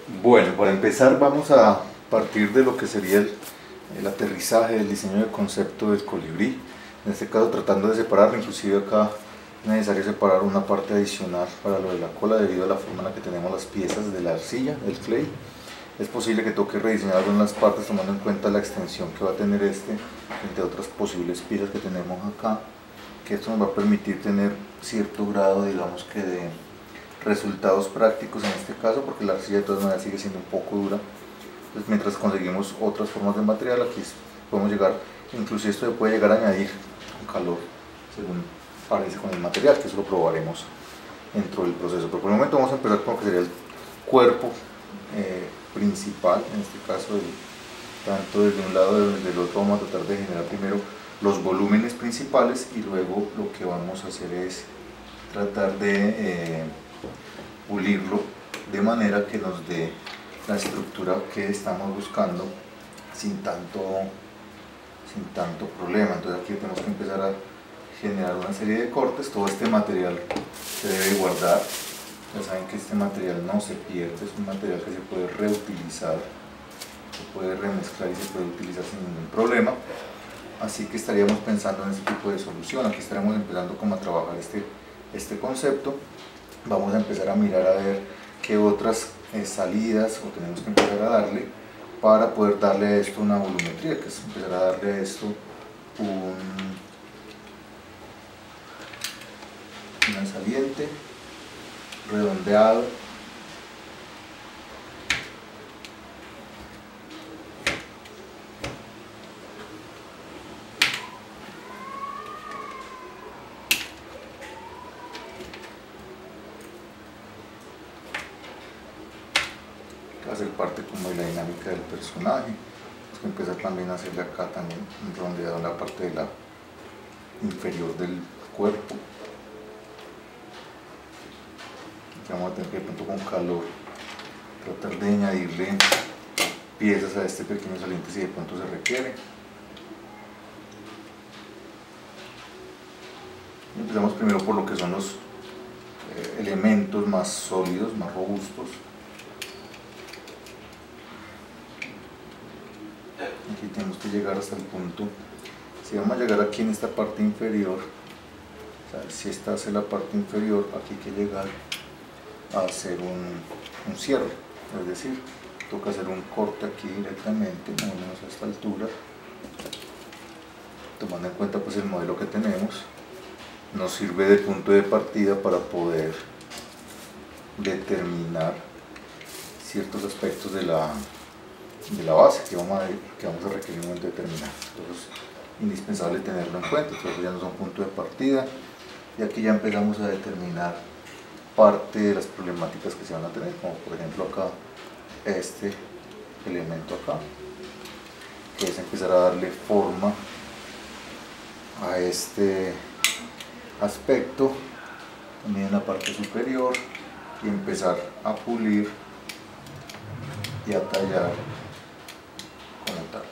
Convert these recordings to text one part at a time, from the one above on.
Bueno, para empezar vamos a partir de lo que sería el aterrizaje del diseño de concepto del colibrí. En este caso tratando de separarlo, inclusive acá es necesario separar una parte adicional para lo de la cola debido a la forma en la que tenemos las piezas de la arcilla, del clay. Es posible que toque rediseñar algunas partes tomando en cuenta la extensión que va a tener entre otras posibles piezas que tenemos acá, que esto nos va a permitir tener cierto grado, digamos que de resultados prácticos en este caso, porque la arcilla de todas maneras sigue siendo un poco dura. Entonces, mientras conseguimos otras formas de material, aquí podemos llegar, incluso esto se puede llegar a añadir un calor según parece con el material, que eso lo probaremos dentro del proceso. Pero por el momento vamos a empezar con lo que sería el cuerpo principal, en este caso tanto desde un lado como desde el otro. Vamos a tratar de generar primero los volúmenes principales y luego lo que vamos a hacer es tratar de pulirlo de manera que nos dé la estructura que estamos buscando sin tanto problema. Entonces aquí tenemos que empezar a generar una serie de cortes. Todo este material se debe guardar. Ya saben que este material no se pierde, es un material que se puede reutilizar, se puede remezclar y se puede utilizar sin ningún problema. Así que estaríamos pensando en este tipo de solución. Aquí estaremos empezando como a trabajar este concepto. Vamos a empezar a mirar a ver qué otras salidas o tenemos que empezar a darle para poder darle a esto una volumetría, que es empezar a darle a esto una saliente, redondeado, hacer parte como de la dinámica del personaje. Tenemos que empezar también a hacerle acá también un redondeado en la parte de la inferior del cuerpo. Vamos a tener que de pronto con calor tratar de añadirle piezas a este pequeño saliente si de pronto se requiere. Empezamos primero por lo que son los elementos más sólidos, más robustos. Aquí tenemos que llegar hasta el punto, si vamos a llegar aquí en esta parte inferior, o sea, si esta es la parte inferior, aquí hay que llegar a hacer un cierre, es decir, toca hacer un corte aquí directamente, más o menos a esta altura, tomando en cuenta pues el modelo que tenemos. Nos sirve de punto de partida para poder determinar ciertos aspectos de la base que vamos a requerir en un momento determinado. Entonces es indispensable tenerlo en cuenta. Entonces ya nos da un punto de partida y aquí ya empezamos a determinar parte de las problemáticas que se van a tener, como por ejemplo acá este elemento acá, que es empezar a darle forma a este aspecto también en la parte superior y empezar a pulir y a tallar como tal.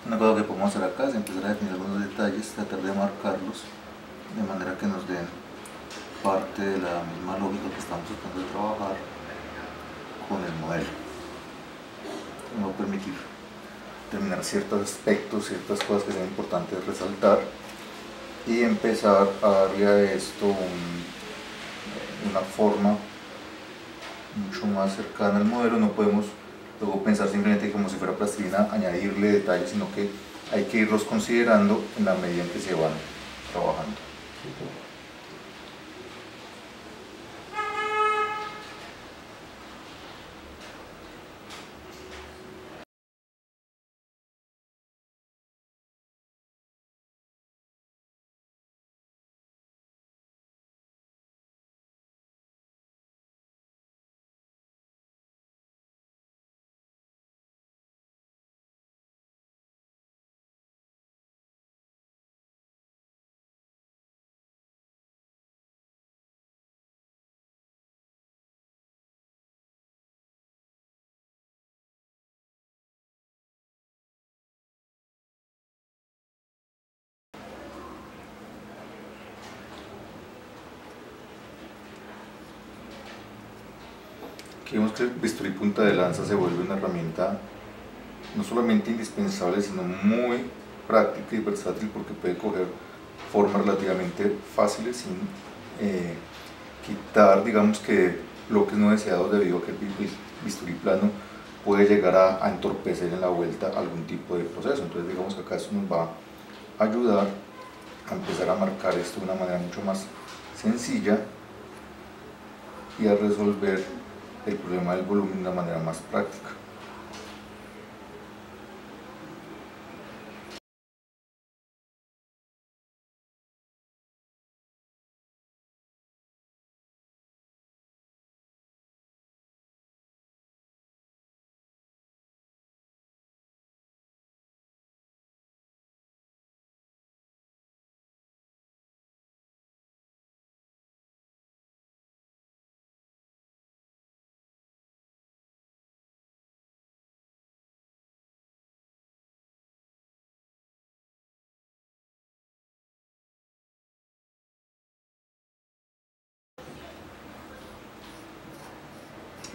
Una cosa que podemos hacer acá es empezar a definir algunos detalles, tratar de marcarlos de manera que nos den parte de la misma lógica que estamos tratando de trabajar con el modelo. Nos va a permitir determinar ciertos aspectos, ciertas cosas que sean importantes resaltar y empezar a darle a esto una forma mucho más cercana al modelo. No podemos luego pensar simplemente como si fuera plastilina, añadirle detalles, sino que hay que irlos considerando en la medida en que se van trabajando. Aquí vemos que el bisturí punta de lanza se vuelve una herramienta no solamente indispensable, sino muy práctica y versátil, porque puede coger formas relativamente fáciles sin quitar, digamos, que bloques no deseados, debido a que el bisturí plano puede llegar a entorpecer en la vuelta algún tipo de proceso. Entonces, digamos que acá esto nos va a ayudar a empezar a marcar esto de una manera mucho más sencilla y a resolver el problema del volumen de una manera más práctica.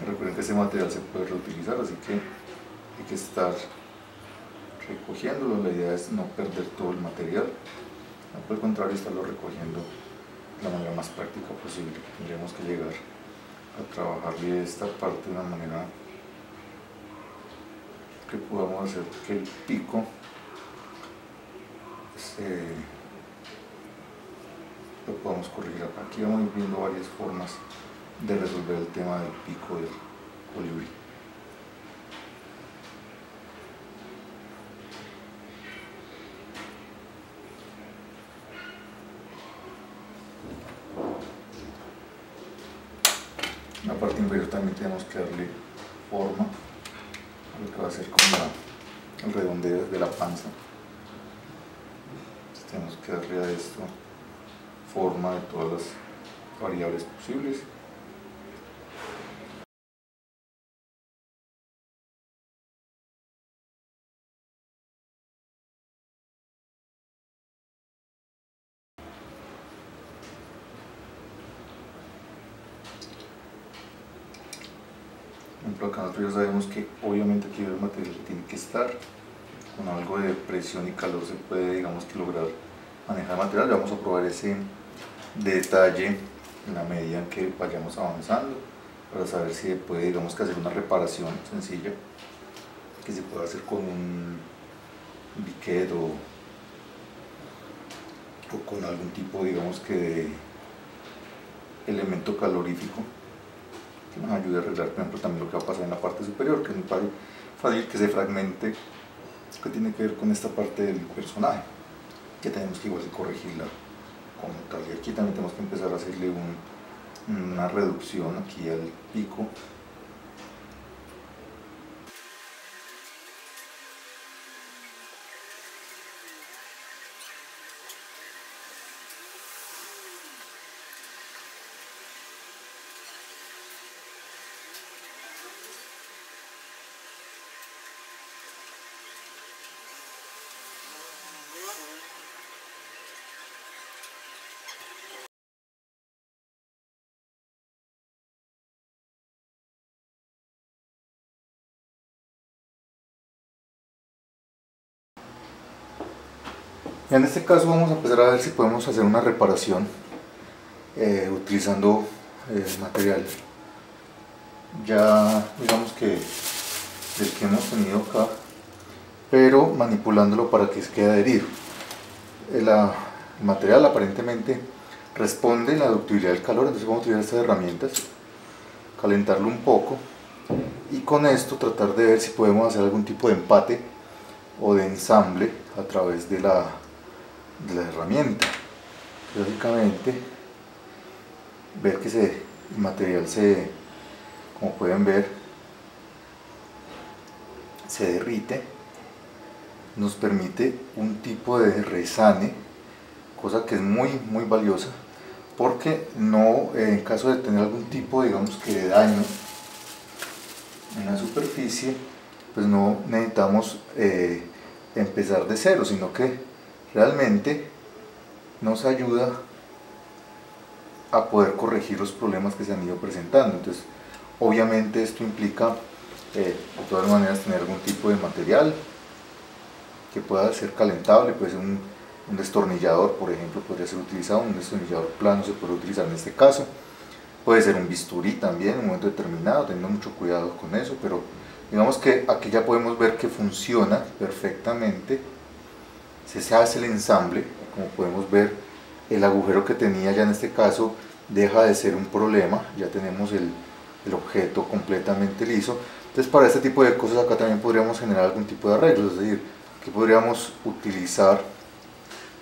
Recuerden que este material se puede reutilizar, así que hay que estar recogiéndolo. La idea es no perder todo el material, por el contrario, estarlo recogiendo de la manera más práctica posible. Tendríamos que llegar a trabajarle esta parte de una manera que podamos hacer que el pico lo podamos corregir. Aquí vamos viendo varias formas de resolver el tema del pico del colibrí. En la parte inferior también tenemos que darle forma a lo que va a ser como el redondeo de la panza. Entonces tenemos que darle a esto forma de todas las variables posibles. Por ejemplo, acá nosotros ya sabemos que obviamente aquí el material tiene que estar con algo de presión y calor, se puede, digamos, que lograr manejar el material. Vamos a probar ese detalle en la medida en que vayamos avanzando, para saber si se puede, digamos, que hacer una reparación sencilla que se puede hacer con un biquet o con algún tipo, digamos, que de elemento calorífico que nos ayude a arreglar, por ejemplo, también lo que va a pasar en la parte superior, que es muy fácil que se fragmente, que tiene que ver con esta parte del personaje, que tenemos que igual corregirla como tal. Y aquí también tenemos que empezar a hacerle una reducción aquí al pico. En este caso vamos a empezar a ver si podemos hacer una reparación utilizando material ya digamos que del que hemos tenido acá, pero manipulándolo para que quede adherido. El material aparentemente responde la ductibilidad del calor, entonces vamos a utilizar estas herramientas, calentarlo un poco y con esto tratar de ver si podemos hacer algún tipo de empate o de ensamble a través de la herramienta. Básicamente ver que el material como pueden ver, se derrite, nos permite un tipo de resane, cosa que es muy valiosa, porque no, en caso de tener algún tipo, digamos que de daño en la superficie, pues no necesitamos empezar de cero, sino que realmente nos ayuda a poder corregir los problemas que se han ido presentando. Entonces, obviamente esto implica de todas maneras tener algún tipo de material que pueda ser calentable, puede ser un destornillador, por ejemplo, podría ser utilizado, un destornillador plano se puede utilizar en este caso, puede ser un bisturí también en un momento determinado, teniendo mucho cuidado con eso, pero digamos que aquí ya podemos ver que funciona perfectamente, se hace el ensamble, como podemos ver el agujero que tenía ya en este caso deja de ser un problema, ya tenemos el objeto completamente liso. Entonces para este tipo de cosas acá también podríamos generar algún tipo de arreglos, es decir, que podríamos utilizar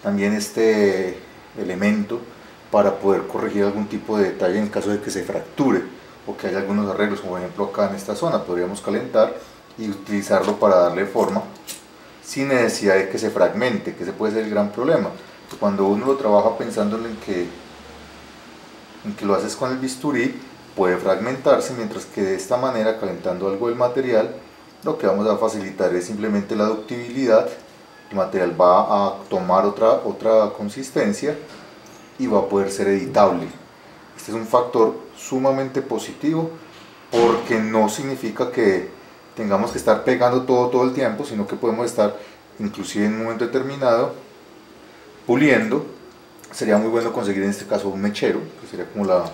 también este elemento para poder corregir algún tipo de detalle en caso de que se fracture o que haya algunos arreglos, como por ejemplo acá en esta zona podríamos calentar y utilizarlo para darle forma sin necesidad de que se fragmente, que ese puede ser el gran problema. Cuando uno lo trabaja pensando en que lo haces con el bisturí, puede fragmentarse, mientras que de esta manera, calentando algo del material, lo que vamos a facilitar es simplemente la ductibilidad. El material va a tomar otra consistencia y va a poder ser editable. Este es un factor sumamente positivo porque no significa que tengamos que estar pegando todo el tiempo, sino que podemos estar inclusive en un momento determinado puliendo. Sería muy bueno conseguir en este caso un mechero, que sería como la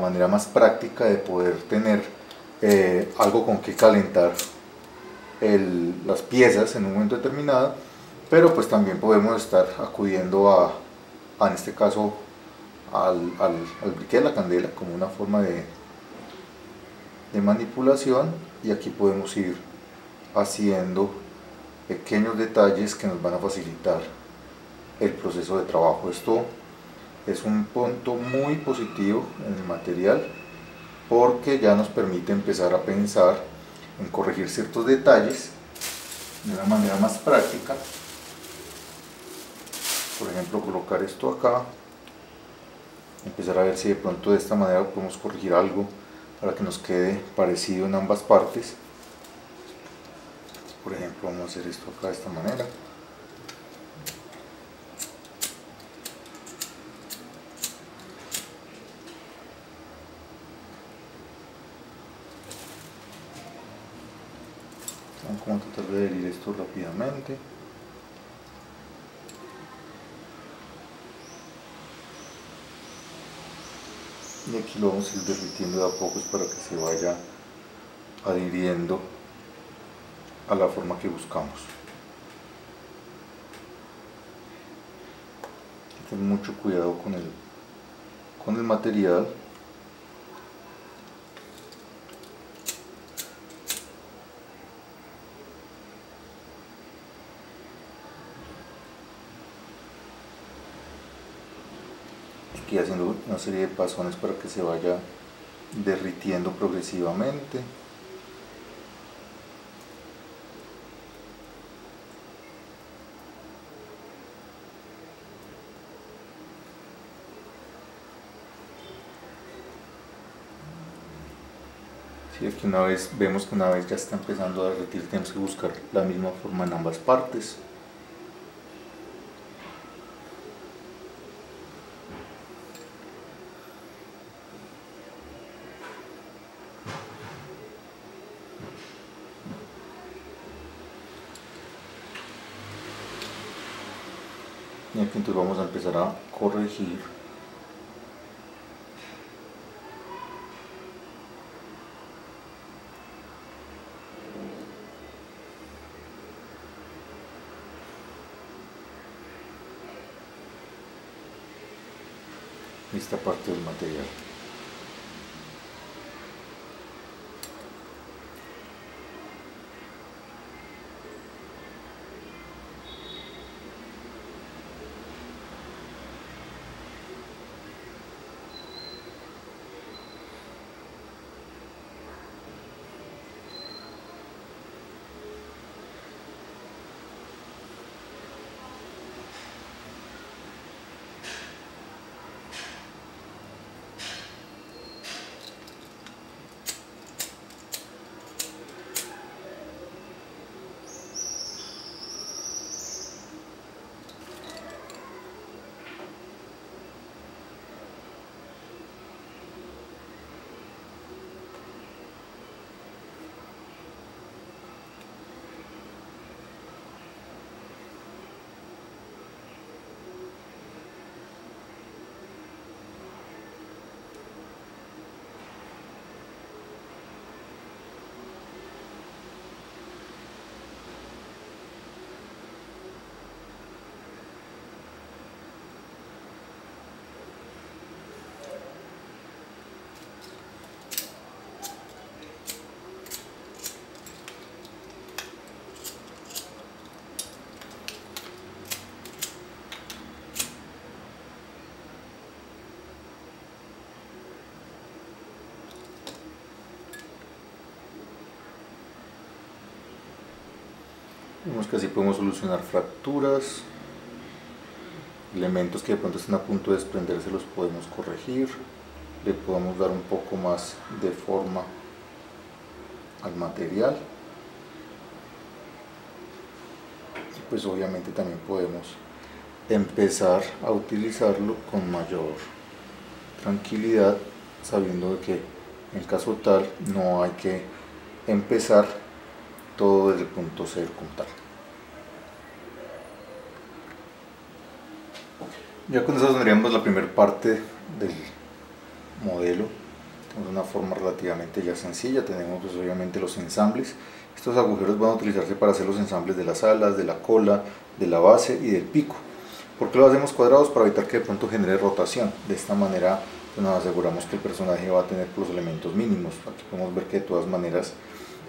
manera más práctica de poder tener algo con que calentar las piezas en un momento determinado, pero pues también podemos estar acudiendo en este caso al briquet de la candela como una forma de manipulación, y aquí podemos ir haciendo pequeños detalles que nos van a facilitar el proceso de trabajo. Esto es un punto muy positivo en el material porque ya nos permite empezar a pensar en corregir ciertos detalles de una manera más práctica. Por ejemplo, colocar esto acá, empezar a ver si de pronto de esta manera podemos corregir algo para que nos quede parecido en ambas partes. Por ejemplo, vamos a hacer esto acá de esta manera. Vamos a tratar de adherir esto rápidamente. Y aquí lo vamos a ir derritiendo de a pocos para que se vaya adhiriendo a la forma que buscamos. Hay que tener mucho cuidado con el material. Aquí haciendo una serie de pasones para que se vaya derritiendo progresivamente. Sí, aquí vemos que una vez ya está empezando a derretir, tenemos que buscar la misma forma en ambas partes. y aquí entonces vamos a empezar a corregir esta parte del material. Vemos que así podemos solucionar fracturas, elementos que de pronto estén a punto de desprenderse los podemos corregir, le podemos dar un poco más de forma al material y pues obviamente también podemos empezar a utilizarlo con mayor tranquilidad, sabiendo de que en el caso tal no hay que empezar todo desde el punto cero como tal. Ya con eso tendríamos la primera parte del modelo. Tenemos una forma relativamente ya sencilla, tenemos pues obviamente los ensambles. Estos agujeros van a utilizarse para hacer los ensambles de las alas, de la cola, de la base y del pico. ¿Por qué lo hacemos cuadrados? Para evitar que de pronto genere rotación. De esta manera pues nos aseguramos que el personaje va a tener los elementos mínimos. Aquí podemos ver que de todas maneras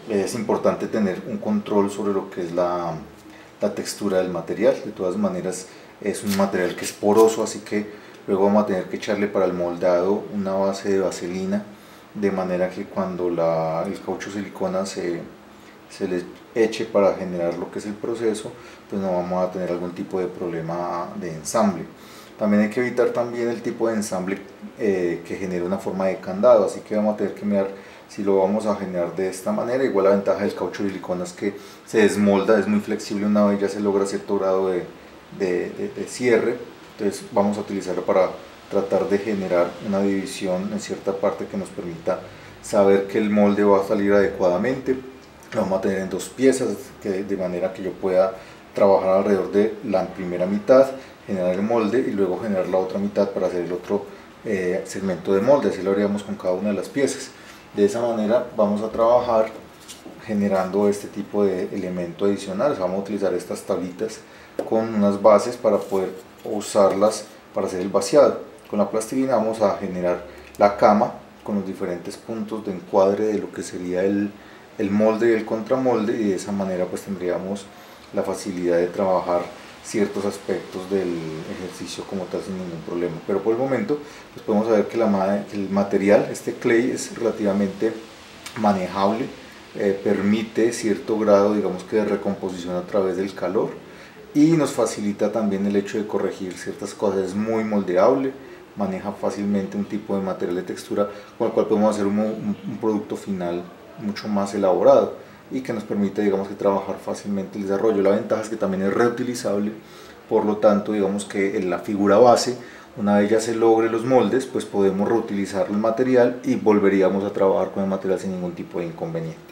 es importante tener un control sobre lo que es la textura del material. De todas maneras es un material que es poroso, así que luego vamos a tener que echarle para el moldado una base de vaselina, de manera que cuando el caucho silicona se le eche para generar lo que es el proceso, pues no vamos a tener algún tipo de problema de ensamble. También hay que evitar también el tipo de ensamble que genere una forma de candado, así que vamos a tener que mirar si lo vamos a generar de esta manera. Igual la ventaja del caucho de silicona es que se desmolda, es muy flexible una vez ya se logra cierto grado de cierre. Entonces vamos a utilizarlo para tratar de generar una división en cierta parte que nos permita saber que el molde va a salir adecuadamente. Lo vamos a tener en dos piezas, de manera que yo pueda trabajar alrededor de la primera mitad, generar el molde y luego generar la otra mitad para hacer el otro segmento de molde. Así lo haríamos con cada una de las piezas. De esa manera vamos a trabajar generando este tipo de elemento adicional. Vamos a utilizar estas tablitas con unas bases para poder usarlas para hacer el vaciado. Con la plastilina vamos a generar la cama con los diferentes puntos de encuadre de lo que sería el molde y el contramolde, y de esa manera pues tendríamos la facilidad de trabajar ciertos aspectos del ejercicio como tal sin ningún problema. Pero por el momento pues podemos ver que el material, este clay, es relativamente manejable, permite cierto grado, digamos que de recomposición a través del calor, y nos facilita también el hecho de corregir ciertas cosas. Es muy moldeable, maneja fácilmente un tipo de material de textura con el cual podemos hacer un producto final mucho más elaborado y que nos permite, digamos, que trabajar fácilmente el desarrollo. La ventaja es que también es reutilizable, por lo tanto, digamos que en la figura base, una vez ya se logre los moldes, pues podemos reutilizar el material y volveríamos a trabajar con el material sin ningún tipo de inconveniente.